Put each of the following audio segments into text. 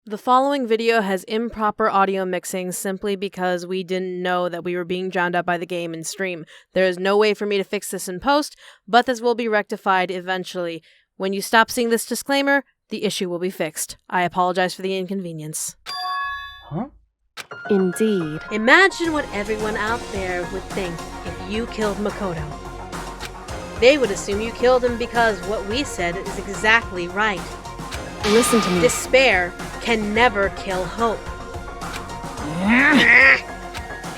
The following video has improper audio mixing simply because we didn't know that we were being drowned out by the game in stream. There is no way for me to fix this in post, but this will be rectified eventually. When you stop seeing this disclaimer, the issue will be fixed. I apologize for the inconvenience. Huh? Indeed. Imagine what everyone out there would think if you killed Makoto. They would assume you killed him because what we said is exactly right. Listen to me. Despair can never kill hope.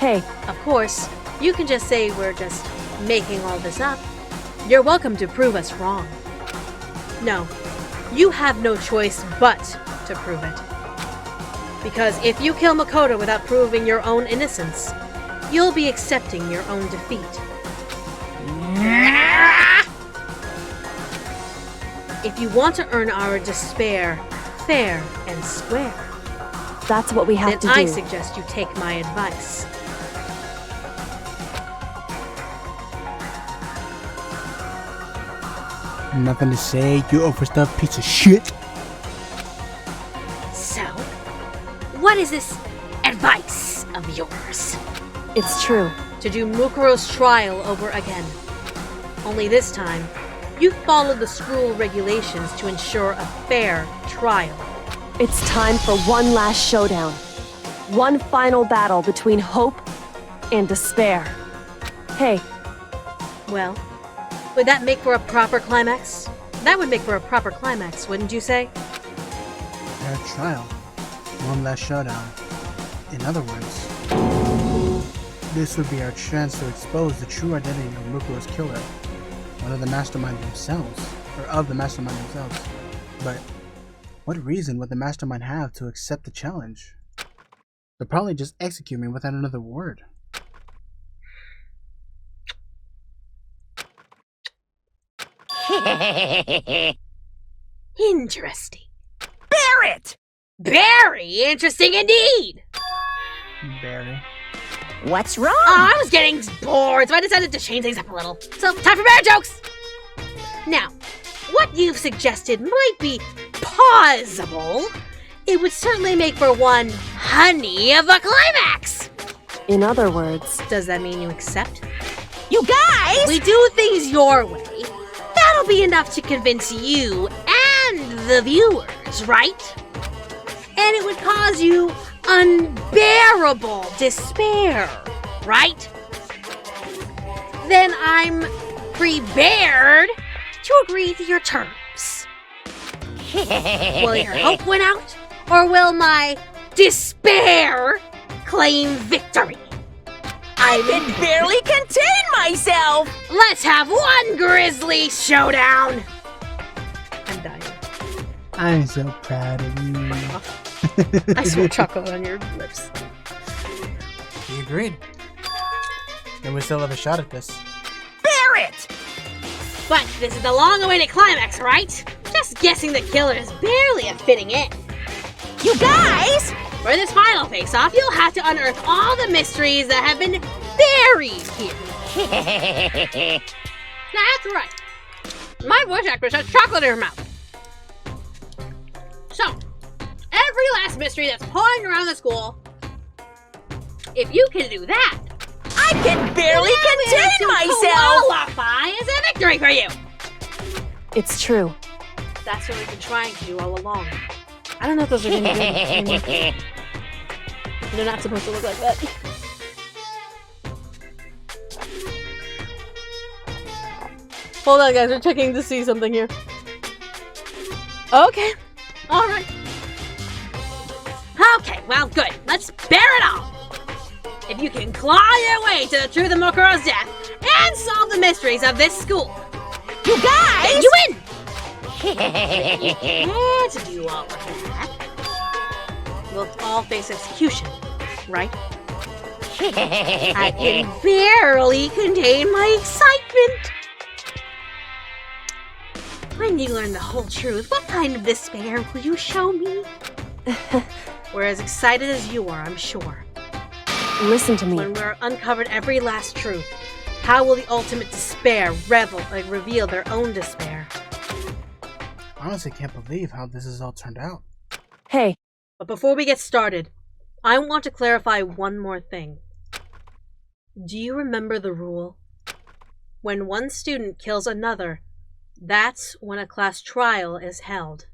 Hey, Of course, you can just say we're just making all this up. You're welcome to prove us wrong. No, you have no choice but to prove it. Because if you kill Makoto without proving your own innocence, you'll be accepting your own defeat. If you want to earn our despair fair and square, that's what we have to then do. I suggest you take my advice. Nothing to say, you overstuffed piece of shit. So, what is this advice of yours? It's true. To do Mukuro's trial over again. Only this time, you followed the school regulations to ensure a fair trial. It's time for one last showdown. One final battle between hope and despair. Hey, Well, would that make for a proper climax? That would make for a proper climax, wouldn't you say? Fair trial. One last showdown. In other words, this would be our chance to expose the true identity of Mukuro's killer. One of the Mastermind themselves. Or of the Mastermind themselves. But what reason would the Mastermind have to accept the challenge? They'll probably just execute me without another word. Interesting. Barrett! Very interesting indeed! Barry. What's wrong? I was getting bored, so I decided to change things up a little. So, time for bear jokes! Now, what you've suggested might be plausible. It would certainly make for one honey of a climax! in other words, Does that mean you accept? You guys! We do things your way. That'll be enough to convince you and the viewers, right? And it would cause you unbearable despair, right? Then I'm prepared to agree to your terms. Will your hope win out, or will my despair claim victory? I can barely contain myself! Let's have one grisly showdown! I'm dying. I'm so proud of you. I saw chocolate on your lips. He agreed. And we still have a shot at this. Barrett! But this is the long-awaited climax, right? Just guessing the killer is barely a fitting in. You guys! For this final face-off, you'll have to unearth all the mysteries that have been buried here. That's right. My voice actress has chocolate in her mouth. So, every last mystery that's pawing around the school, if you can do that, I can barely contain myself! qualify as a victory for you. it's true. That's what we've been trying to do all along. I don't know if those are going to be good anymore. They're not supposed to look like that. Hold on, guys. We're checking to see something here. Okay. All right. Okay, well, good. Let's bear it all. If you can claw your way to the truth of Mokuro's death and solve the mysteries of this school, You guys! then you win! If you can't do all of that, we'll all face execution, right? I can barely contain my excitement! When you learn the whole truth, what kind of despair will you show me? We're as excited as you are, I'm sure. Listen to me. When we're uncovered every last truth, how will the ultimate despair reveal their own despair? I honestly can't believe how this has all turned out. Hey, But before we get started, I want to clarify one more thing. Do you remember the rule? When one student kills another, that's when a class trial is held.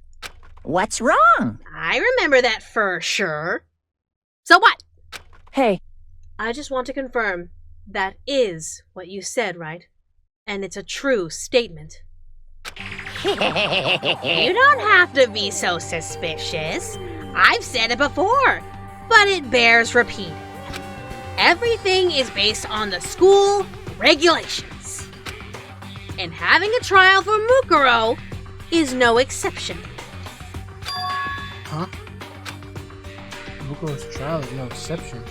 What's wrong? I remember that for sure. So what? Hey, I just want to confirm that is what you said, right? And it's a true statement. You don't have to be so suspicious. I've said it before, but it bears repeating. Everything is based on the school regulations. And having a trial for Mukuro is no exception. Huh? Mukuro's trial is no exception.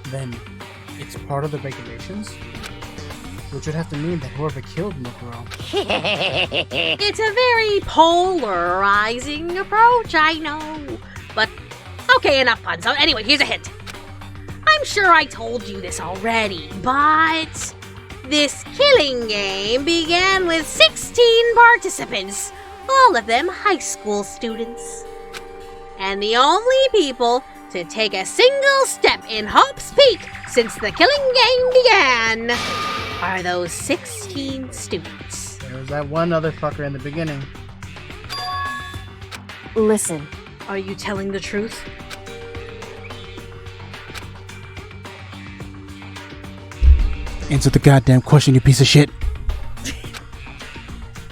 Then it's part of the regulations? Which would have to mean that whoever killed Mukuro. It's a very polarizing approach, I know. But, okay, enough fun. So anyway, here's a hint. I'm sure I told you this already, but this killing game began with 16 participants, all of them high school students. And the only people to take a single step in Hope's Peak since the killing game began are those 16 students. There was that one other fucker in the beginning. listen. Are you telling the truth? Answer the goddamn question, you piece of shit.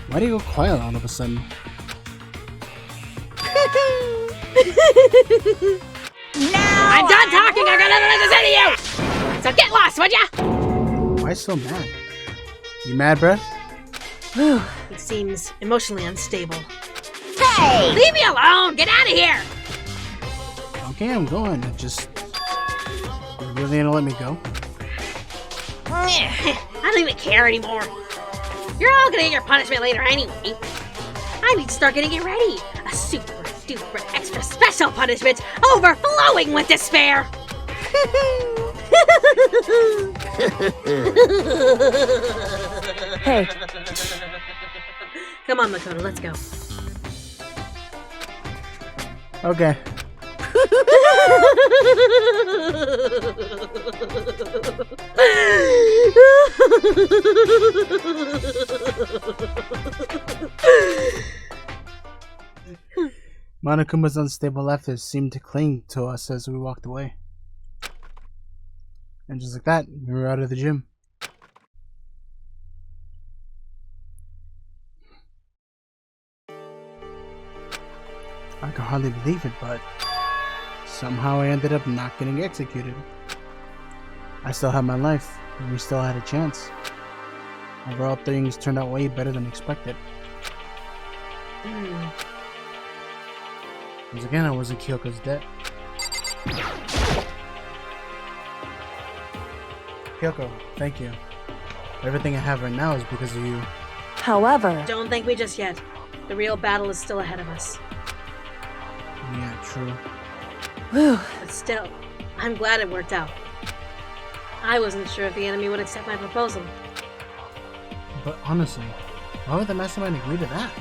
Why do you go quiet all of a sudden? I'm done talking! I got nothing to say to you! So get lost, would ya? Why so mad? You mad, bruh? He seems emotionally unstable. Hey! Leave me alone! Get out of here! Okay, I'm going. You really gonna let me go? I don't even care anymore. You're all gonna get your punishment later anyway. I need to start getting it ready. A super duper extra special punishment overflowing with despair. Hey, Come on, Makoto, let's go. Okay. Monokuma's unstable efforts seemed to cling to us as we walked away. And just like that, we were out of the gym. I could hardly believe it, but somehow I ended up not getting executed. I still had my life, and we still had a chance. Overall, things turned out way better than expected. Once again, I wasn't Kyoko's debt. Kyoko, thank you. Everything I have right now is because of you. however, Don't thank me just yet. The real battle is still ahead of us. Yeah, true. whew, But still, I'm glad it worked out. I wasn't sure if the enemy would accept my proposal. But honestly, why would the Mastermind agree to that?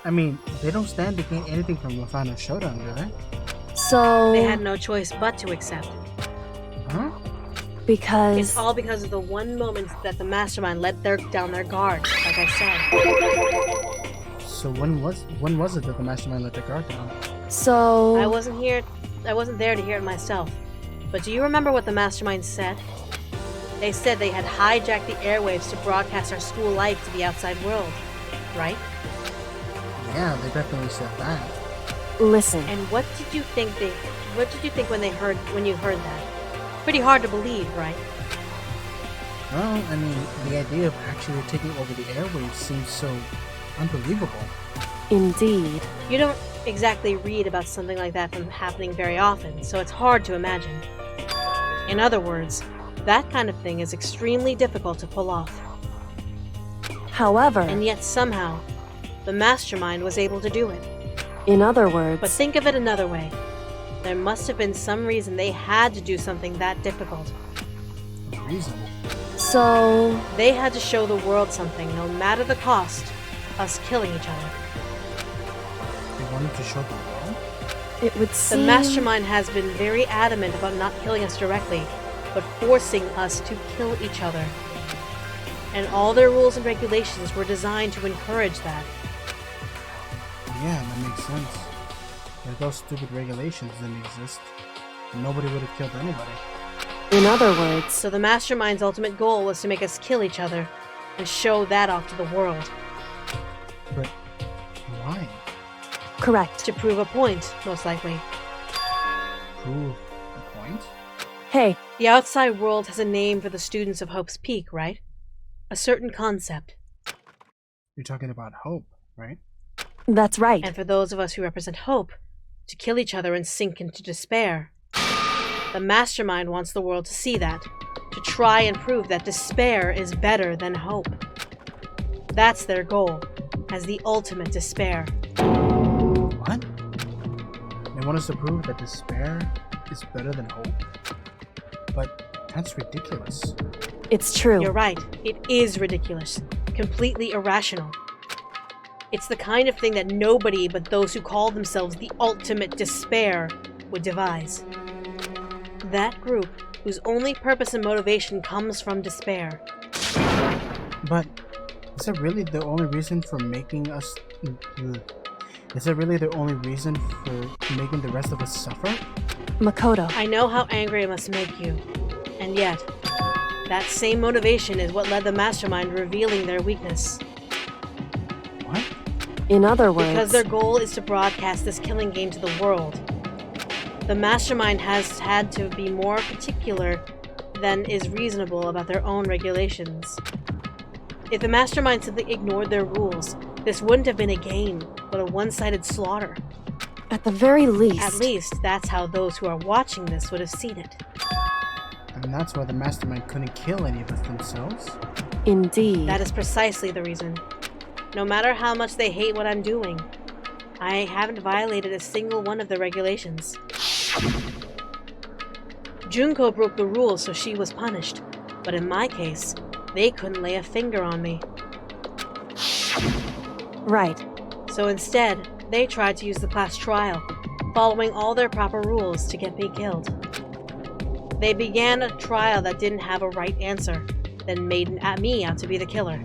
I mean, they don't stand to gain anything from the final showdown, do they? so They had no choice but to accept. Huh? because It's all because of the one moment that the Mastermind let down their guard, like I said. So when was it that the Mastermind let the guard down? so I wasn't there to hear it myself. But do you remember what the Mastermind said? They said they had hijacked the airwaves to broadcast our school life to the outside world, right? Yeah, they definitely said that. listen. And what did you think when you heard that? Pretty hard to believe, right? Well, I mean, the idea of actually taking over the airwaves seems so unbelievable. Indeed. You don't exactly read about something like that from happening very often, so it's hard to imagine. In other words, that kind of thing is extremely difficult to pull off. However, And yet somehow, the Mastermind was able to do it. in other words, But think of it another way. There must have been some reason they had to do something that difficult. A reason. so They had to show the world something, no matter the cost, us killing each other. They wanted to show the world? It would The seem... Mastermind has been very adamant about not killing us directly, but forcing us to kill each other. And all their rules and regulations were designed to encourage that. Yeah, that makes sense. If those stupid regulations didn't exist, nobody would have killed anybody. In other words, So the Mastermind's ultimate goal was to make us kill each other and show that off to the world. But why? correct. To prove a point, most likely. Prove a point? Hey, The outside world has a name for the students of Hope's Peak, right? A certain concept. You're talking about hope, right? that's right. And for those of us who represent hope, to kill each other and sink into despair. The Mastermind wants the world to see that, to try and prove that despair is better than hope. That's their goal, as the ultimate despair. What? They want us to prove that despair is better than hope? But that's ridiculous. It's true. You're right, it is ridiculous, completely irrational. It's the kind of thing that nobody but those who call themselves the ultimate despair would devise. That group whose only purpose and motivation comes from despair. But is that really the only reason for making us... Is that really the only reason for making the rest of us suffer? Makoto. I know how angry it must make you, and yet, that same motivation is what led the Mastermind revealing their weakness. What? In other words, Because their goal is to broadcast this killing game to the world. The Mastermind has had to be more particular than is reasonable about their own regulations. If the Mastermind simply ignored their rules, this wouldn't have been a game, but a one-sided slaughter. at the very least, At least, that's how those who are watching this would have seen it. And that's why the Mastermind couldn't kill any of us themselves? indeed. That is precisely the reason. No matter how much they hate what I'm doing, I haven't violated a single one of the regulations. Junko broke the rules, so she was punished. But in my case, they couldn't lay a finger on me. Right. So instead, they tried to use the class trial, following all their proper rules to get me killed. They began a trial that didn't have a right answer, then made me out to be the killer.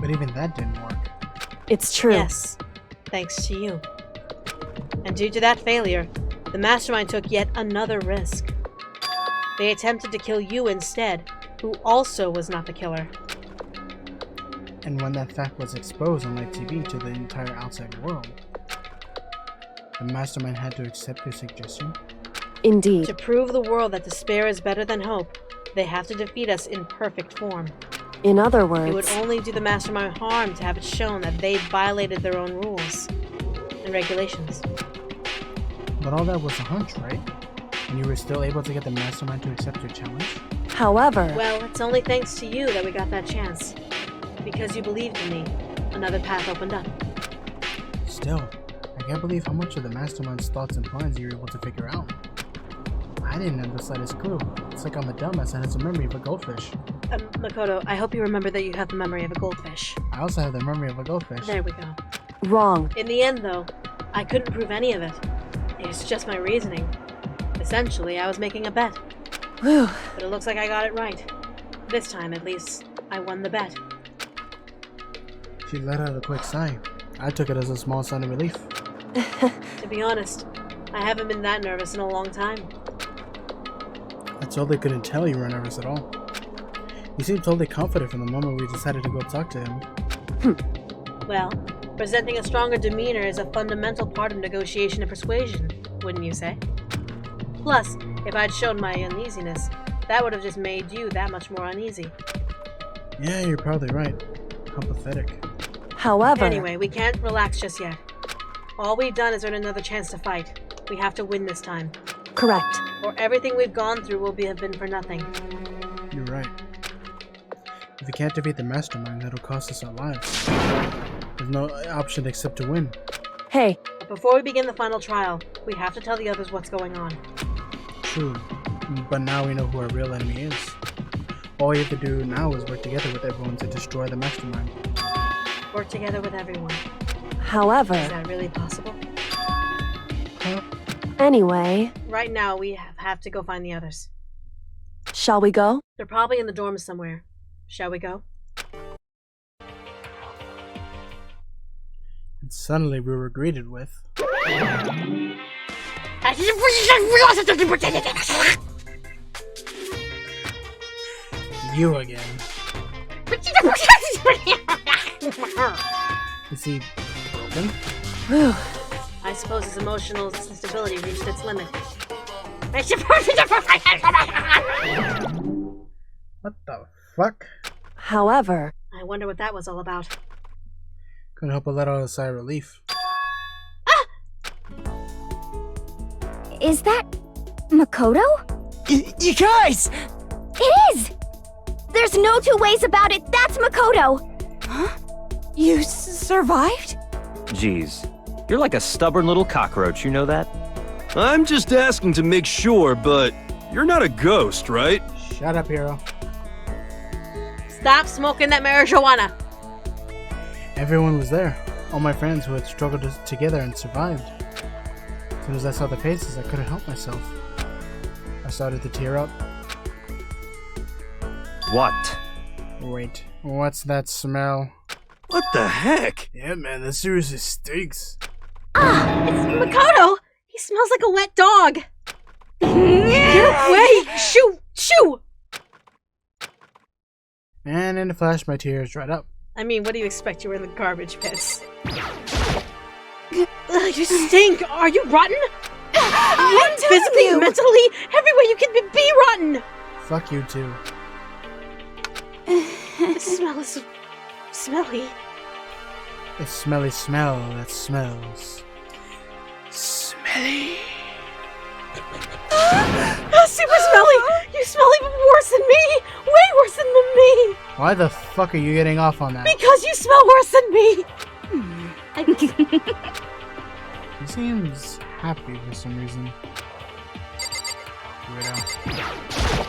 But even that didn't work. It's true. Yes, thanks to you. And due to that failure, the Mastermind took yet another risk. They attempted to kill you instead, who also was not the killer. And when that fact was exposed on live TV to the entire outside world, the Mastermind had to accept your suggestion? Indeed. To prove the world that despair is better than hope, they have to defeat us in perfect form. In other It would words, only do the Mastermind harm to have it shown that they violated their own rules and regulations. But all that was a hunch, right? And you were still able to get the Mastermind to accept your challenge? however, Well, it's only thanks to you that we got that chance. Because you believed in me, another path opened up. Still, I can't believe how much of the Mastermind's thoughts and plans you were able to figure out. I didn't have the slightest clue. It's like I'm a dumbass that has the memory of a goldfish. Makoto, I hope you remember that you have the memory of a goldfish. I also have the memory of a goldfish. There we go. wrong. In the end, though, I couldn't prove any of it. It's just my reasoning. Essentially, I was making a bet. Whew. But it looks like I got it right. This time, at least, I won the bet. She let out a quick sigh. I took it as a small sign of relief. To be honest, I haven't been that nervous in a long time. I totally couldn't tell you were nervous at all. You seemed totally confident from the moment we decided to go talk to him. Well, presenting a stronger demeanor is a fundamental part of negotiation and persuasion, wouldn't you say? Plus, if I'd shown my uneasiness, that would have just made you that much more uneasy. Yeah, you're probably right. How pathetic. However, Anyway, we can't relax just yet. All we've done is earn another chance to fight. We have to win this time, correct. or everything we've gone through will have been for nothing. You're right. If we can't defeat the Mastermind, that'll cost us our lives. There's no option except to win. Hey, But before we begin the final trial, we have to tell the others what's going on. True. But now we know who our real enemy is. All we have to do now is work together with everyone to destroy the Mastermind. Work together with everyone. Is however, that really possible? Anyway, Right now, we have to go find the others. shall we go? They're probably in the dorms somewhere. Shall we go? And suddenly we were greeted with... You again. Is he broken? Whew. I suppose his emotional stability reached its limit. What the fuck? However, I wonder what that was all about. Couldn't help but let out a sigh of relief. Is that Makoto? You guys! It is! There's no two ways about it. That's Makoto! Huh? You survived? Jeez, you're like a stubborn little cockroach, you know that? I'm just asking to make sure, but you're not a ghost, right? Shut up, hero. Stop smoking that marijuana! Everyone was there. All my friends who had struggled together and survived. As soon as I saw the faces, I couldn't help myself. I started to tear up. What? Wait, what's that smell? What the heck? Yeah, man, this seriously stinks. It's Makoto! He smells like a wet dog! Get away! Shoo! Shoo! And in a flash, my tears dried up. I mean, what do you expect? You were in the garbage pits. Ugh, you stink! Are you rotten? Rotten physically, mentally, everywhere you can be rotten! Fuck you too. The smell is smelly. The smelly smell that smells. Smelly. Super smelly! You smell even worse than me! Way worse than me! Why the fuck are you getting off on that? Because you smell worse than me! He seems happy for some reason. Weirdo.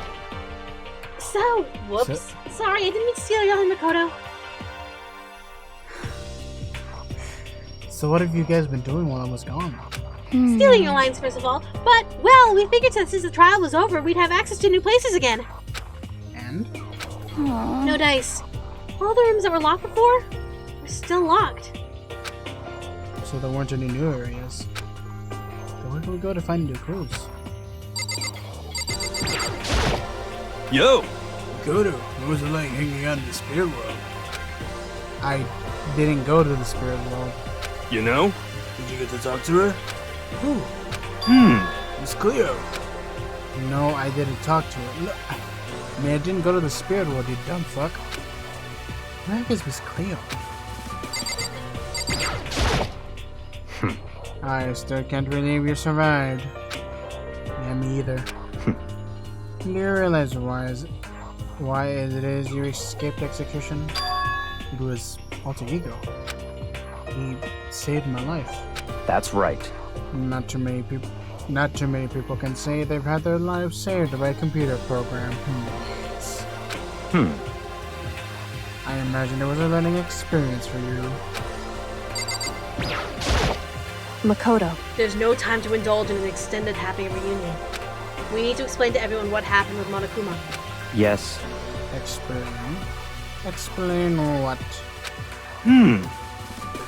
So, whoops. Sorry, I didn't mean to steal your line, Makoto. So what have you guys been doing while I was gone? Stealing your lines, first of all. But, well, we figured that since the trial was over, we'd have access to new places again. And? No dice. All the rooms that were locked before were still locked. So there weren't any new areas. But where do we go to find new clues? Yo! Makoto, what was it like hanging out in the spirit world? I didn't go to the spirit world. You know? Did you get to talk to her? Who? Miss Cleo. No, I didn't talk to her. No, I mean, I didn't go to the spirit world, you dumb fuck. Where is Miss Cleo? I still can't believe you survived. Yeah, me either. Do you realize why it is you escaped execution? It was alter ego. He saved my life. That's right. Not too many people can say they've had their lives saved by a computer program. I imagine it was a learning experience for you. Makoto. There's no time to indulge in an extended happy reunion. We need to explain to everyone what happened with Monokuma. Yes. Explain? Explain what?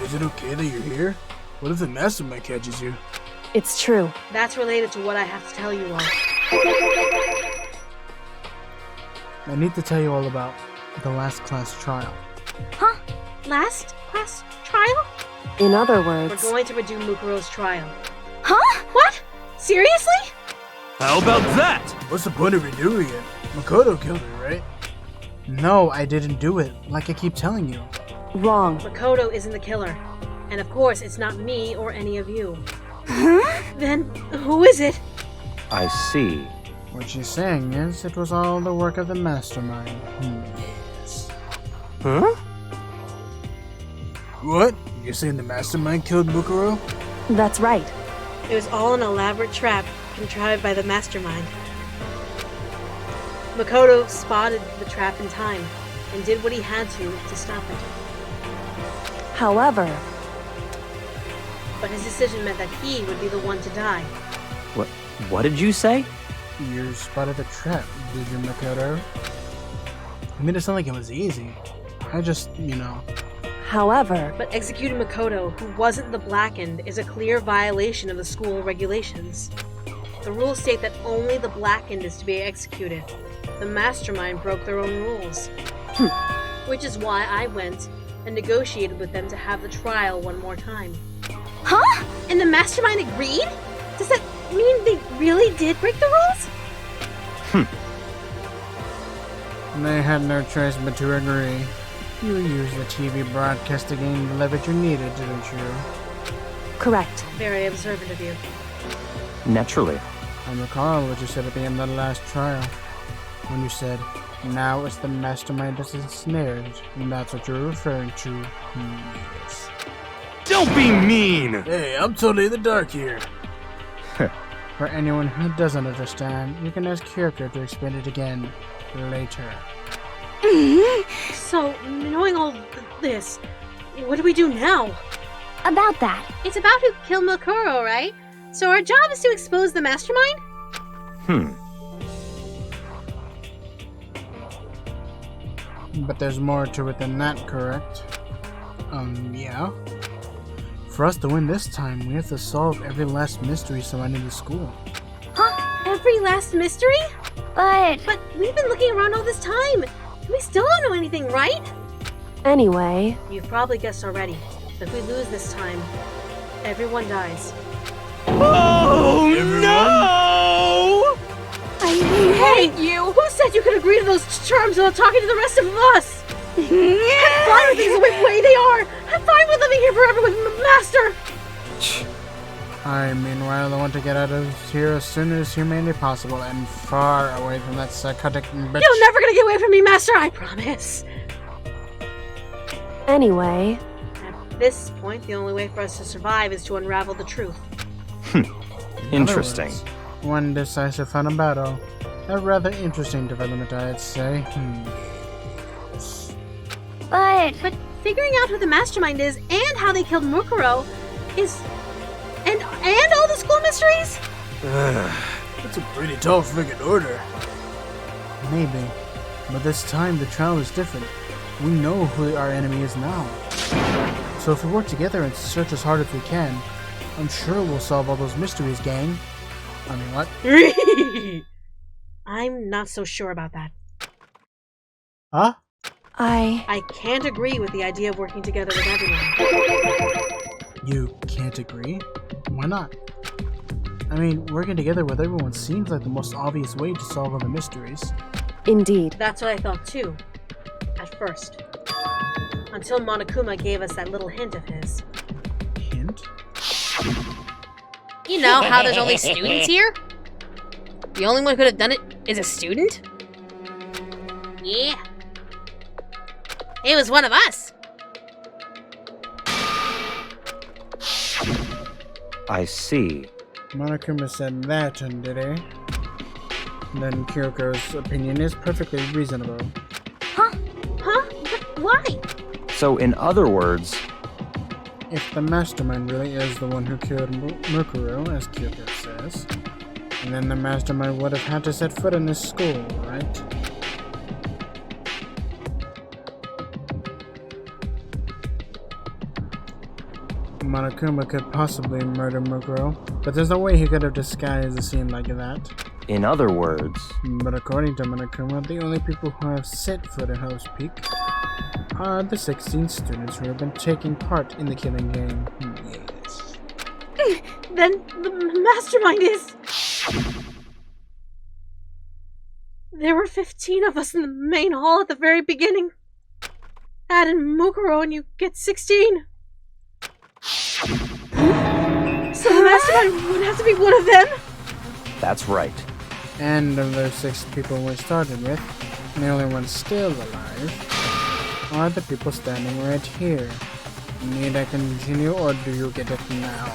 Is it okay that you're here? What if the Mastermind catches you? It's true. That's related to what I have to tell you all. I need to tell you all about the last class trial. Huh? Last class trial? In other We're words, going to redo Mukuro's trial. Huh? What? Seriously? How about that? What's the point of redoing it? Makoto killed her, right? No, I didn't do it, like I keep telling you. wrong. Makoto isn't the killer. And of course, it's not me or any of you. Then, who is it? I see. What she's saying is, it was all the work of the Mastermind. Huh? What? You're saying the Mastermind killed Mukuro? That's right. It was all an elaborate trap contrived by the Mastermind. Makoto spotted the trap in time and did what he had to stop it. However, But his decision meant that he would be the one to die. What did you say? You spotted the trap, did you, Makoto? I made it sound like it was easy. I just, However, But executing Makoto, who wasn't the Blackened, is a clear violation of the school regulations. The rules state that only the Blackened is to be executed. The Mastermind broke their own rules. Which is why I went and negotiated with them to have the trial one more time. Huh? And the Mastermind agreed? Does that mean they really did break the rules? They had no choice but to agree. You used the TV broadcast to gain the leverage you needed, didn't you? correct. Very observant of you. Naturally. I recall what you said at the end of the last trial. When you said, now it's the Mastermind that's ensnared, and that's what you're referring to. Yes. Don't be mean! Hey, I'm totally in the dark here. For anyone who doesn't understand, you can ask Kyoko to explain it again later. So, knowing all this, what do we do now? About that. It's about who killed Makuro, right? So our job is to expose the Mastermind? But there's more to it than that, correct? Yeah. For us to win this time, we have to solve every last mystery surrounding the school. Huh? Every last mystery? But But we've been looking around all this time. We still don't know anything, right? Anyway, You've probably guessed already. If we lose this time, everyone dies. Oh no! I hate you! Who said you could agree to those terms without talking to the rest of us? I'm fine with things the way they are! I'm fine with living here forever with Master! I, meanwhile, want to get out of here as soon as humanly possible and far away from that psychotic bitch. You're never gonna get away from me, Master, I promise! anyway, At this point, the only way for us to survive is to unravel the truth. Interesting. One decisive final battle. A rather interesting development, I'd say. but But figuring out who the Mastermind is and how they killed Mukuro is... And all the school mysteries? That's a pretty tall friggin' order. Maybe. But this time, the trial is different. We know who our enemy is now. So if we work together and search as hard as we can, I'm sure we'll solve all those mysteries, gang. I mean, what? I'm not so sure about that. Huh? I can't agree with the idea of working together with everyone. You can't agree? Why not? I mean, working together with everyone seems like the most obvious way to solve all the mysteries. indeed. That's what I thought too. At first. Until Monokuma gave us that little hint of his. Hint? You know how there's only students here? The only one who could have done it is a student? Yeah. It was one of us. I see. Monokuma said that, did he? Then Kyoko's opinion is perfectly reasonable. Huh? But why? So, in other words, If the Mastermind really is the one who killed Mukuro, as Kyoko says, then the Mastermind would have had to set foot in this school, right? Monokuma could possibly murder Mukuro, but there's no way he could have disguised a scene like that. in other words, But according to Monokuma, the only people who have set foot in Hell's Peak are the 16 students who have been taking part in the killing game. Yes. Then the Mastermind is... There were 15 of us in the main hall at the very beginning. Add in Mukuro and you get 16. So the Mastermind would have to be one of them? that's right. And of those 6 people we started with, the only ones still alive are the people standing right here. Need I continue, or do you get it now?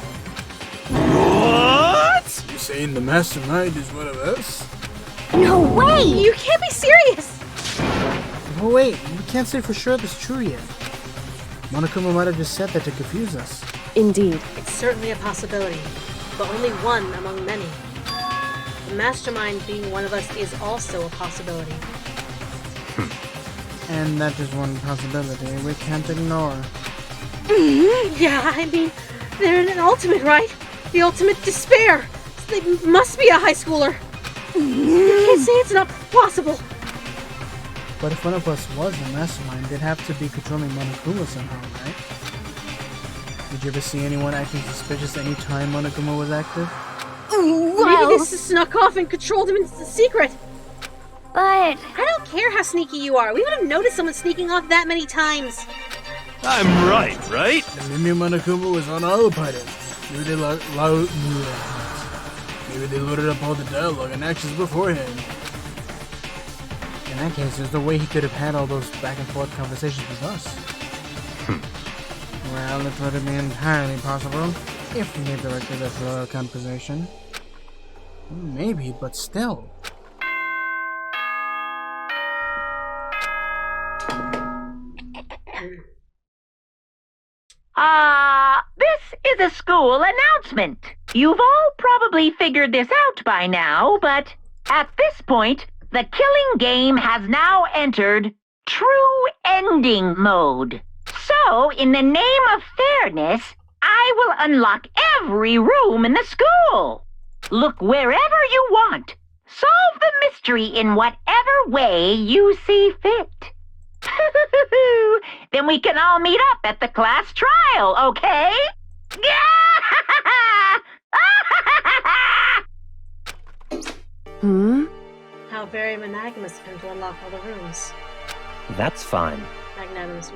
What? You saying the Mastermind is one of us? no way! You can't be serious! Oh wait, we can't say for sure that's true yet. Monokuma might have just said that to confuse us. Indeed. It's certainly a possibility. but only one among many. The Mastermind being one of us is also a possibility. And that is one possibility we can't ignore. Yeah, I mean, they're an ultimate, right? The ultimate despair! They must be a high schooler! You can't say it's not possible! But if one of us was a mastermind, they'd have to be controlling Monokuma somehow, right? Did you ever see anyone acting suspicious any time Monokuma was active? Maybe they snuck off and controlled him in secret! But I don't care how sneaky you are, we would have noticed someone sneaking off that many times! I'm right? Maybe Monokuma was on autopilot. Maybe they loaded up all the dialogue and actions beforehand. In that case, there's no way he could have had all those back and forth conversations with us. Well, it would be entirely possible if he had directed a flow of conversation. Maybe, but still. This is a school announcement. You've all probably figured this out by now, but at this point, the killing game has now entered true ending mode. So, in the name of fairness, I will unlock every room in the school. Look wherever you want. Solve the mystery in whatever way you see fit. Then we can all meet up at the class trial, okay? How very monogamous of him to unlock all the rooms. That's fine. Magnanimous.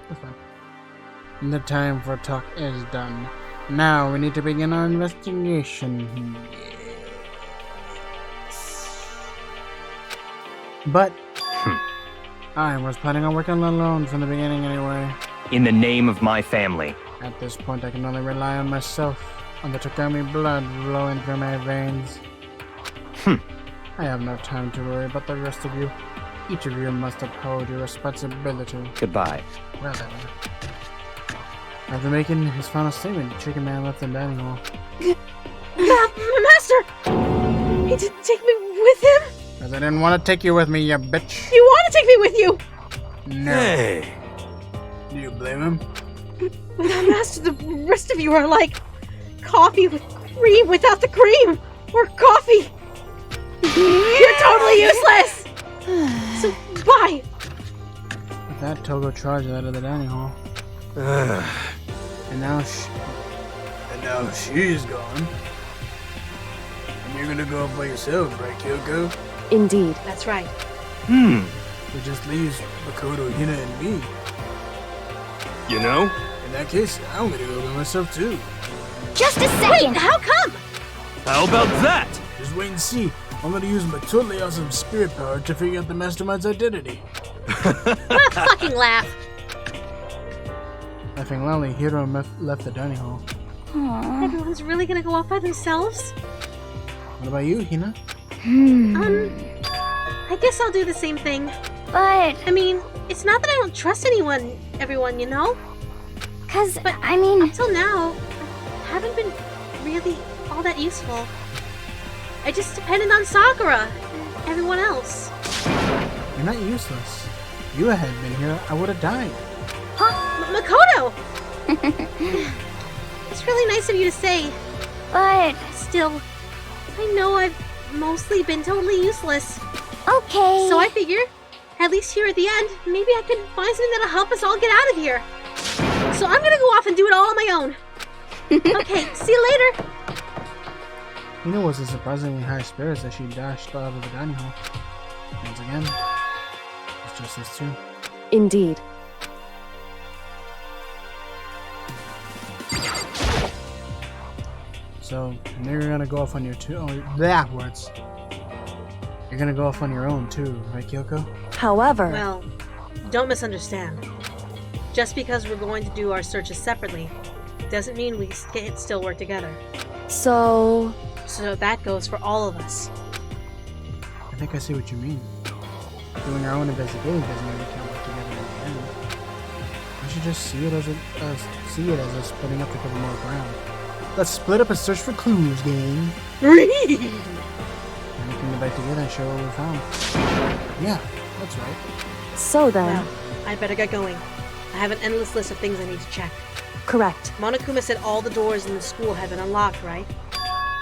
That's fine. The time for talk is done. Now we need to begin our investigation. But I was planning on working alone from the beginning anyway. In the name of my family. At this point, I can only rely on myself, on the Takami blood flowing through my veins. I have no time to worry about the rest of you. Each of you must uphold your responsibility. Goodbye. Well then. After making his final statement, the chicken man left the dining hall. Master! He didn't take me with him? Because I didn't want to take you with me, you bitch. You want to take me with you! No. Hey. Do you blame him? Master, the rest of you are like coffee with cream without the cream! Or coffee! You're totally useless! So, bye! With that, Togo charged out of the dining hall. And now she's gone. And you're gonna go up by yourself, right, Kyoko? Indeed. That's right. It just leaves Makoto, Hina, and me. You know? In that case, I'm gonna go by myself too. just a Wait, second! how come? How about that? Just wait and see. I'm gonna use my totally awesome spirit power to figure out the Mastermind's identity. Fucking laugh. Laughing loudly, Hiro left the dining hall. Everyone's really gonna go off by themselves? What about you, Hina? I guess I'll do the same thing. But, I mean, it's not that I don't trust everyone, you know? But I mean, Until now, I haven't been really all that useful. I just depended on Sakura and everyone else. You're not useless. If you had been here, I would have died. Makoto! It's really nice of you to say. but, Still, I know I've mostly been totally useless. okay. So I figure, at least here at the end, maybe I can find something that'll help us all get out of here. So I'm gonna go off and do it all on my own. Okay, see you later. Hina was in surprisingly high spirits as she dashed out of the dining hall. Once again, it's just us two. Indeed. So, now you're gonna go off on your words. You're gonna go off on your own too, right, Kyoko? However, Well, don't misunderstand. Just because we're going to do our searches separately, doesn't mean we can't still work together. so So that goes for all of us. I think I see what you mean. Doing our own investigating doesn't mean we can't work together in the end. We should just see it as us putting up to cover more ground. Let's split up and search for clues, gang. Read! And we can get back together and show what we found. Yeah, that's right. So then, Well, I better get going. I have an endless list of things I need to check. correct. Monokuma said all the doors in the school have been unlocked, right?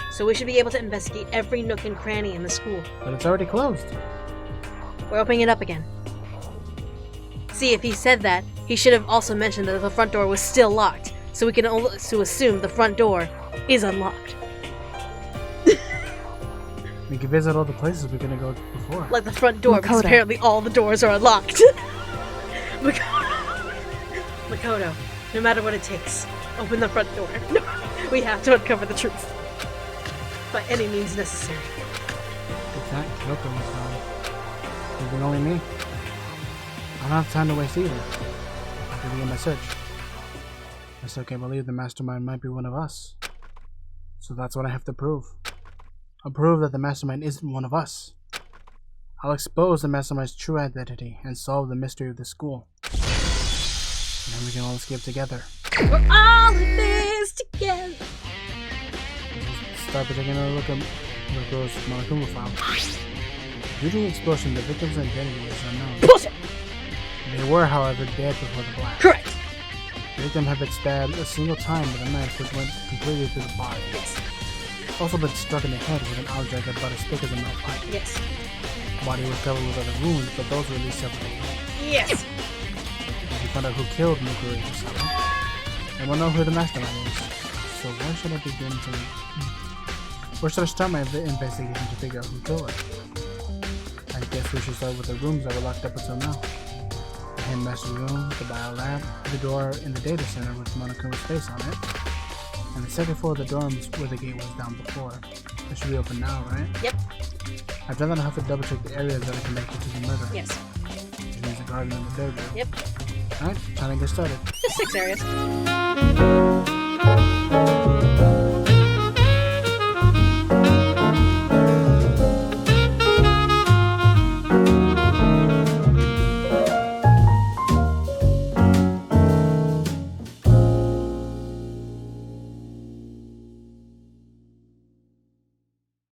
So we should be able to investigate every nook and cranny in the school. But it's already closed. We're opening it up again. See, if he said that, he should have also mentioned that the front door was still locked, so we can also assume the front door is unlocked. We can visit all the places we're gonna go before. Like the front door, because Makoto. apparently all the doors are unlocked. Makoto, no matter what it takes, open the front door. We have to uncover the truth. By any means necessary. If that Kyoko was gone, leaving only me. I don't have time to waste either. I have to begin my search. I still can't believe the Mastermind might be one of us. So that's what I have to prove. I'll prove that the Mastermind isn't one of us. I'll expose the Mastermind's true identity and solve the mystery of the school. And then we can all escape together. We're all in this together. Start by taking a look at Muroko's Monokuma file. Due to the explosion, the victim's identity is unknown. Bullshit! They were, however, dead before the blast. Correct. The victim had been stabbed a single time with a knife which went completely through the body. Yes. Also been struck in the head with an object about as thick as a milk pipe. Yes. The body was covered with other wounds, but those were released separately. Yes. And we found out who killed Mukuri Kusama. And we'll know who the Mastermind is. So where should I begin to... Where should I start my investigation to figure out who killed her? I guess we should start with the rooms that were locked up until now. The Headmaster's room, the bio lab, the door in the data center with Monokuma's face on it, and the second floor of the dorms where the gate was down before. It should be open now, right? Yep. I've done that. I'll have to double check the areas that are connected to the murder. Yes. Which means the garden and the third room. Yep. Alright, time to get started. Just 6 areas.